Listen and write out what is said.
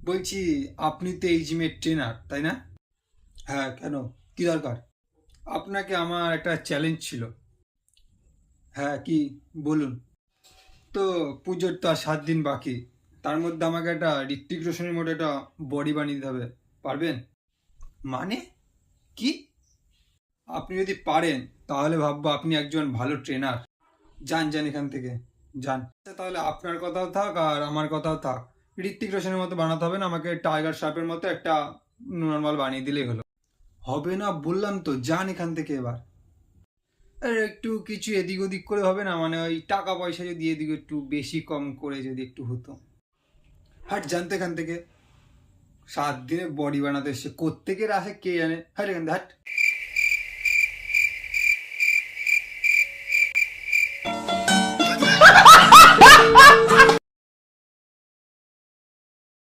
বলছি, আপনি তো এই জিমের ট্রেনার, তাই না? হ্যাঁ, কেন? কি দরকার? আপনাকে আমার একটা চ্যালেঞ্জ ছিল। হ্যাঁ, কি? বলুন। তো পুজোর তো আর 7 দিন বাকি। তার মধ্যে আমাকে একটা ঋত্বিক রোশনের মতো একটা বডি বানিয়ে দিতে হবে। পারবেন? মানে? কি? আপনি যদি পারেন তাহলে ভাববো আপনি একজন ভালো ট্রেনার। যান যান এখান থেকে, যান। আচ্ছা, তাহলে আপনার কথাও থাক আর আমার কথাও থাক। ঋত্বিক রোশনের মতো বানাতে হবে না, আমাকে টাইগার শ্রফের মতো একটা নর্মাল বানিয়ে দিলেই হলো। হবে না বললাম তো, যান এখান থেকে এবার। আর একটু কিছু এদিক ওদিক করে হবে না? মানে ওই টাকা পয়সা যদি এদিকে একটু বেশি কম করে যদি একটু হতো। হাট, জানতো এখান থেকে। 7 দিনে বডি বানাতে এসছে, কোত্থেকে আসে কে জানে। হাট এখান থেকে, হাট।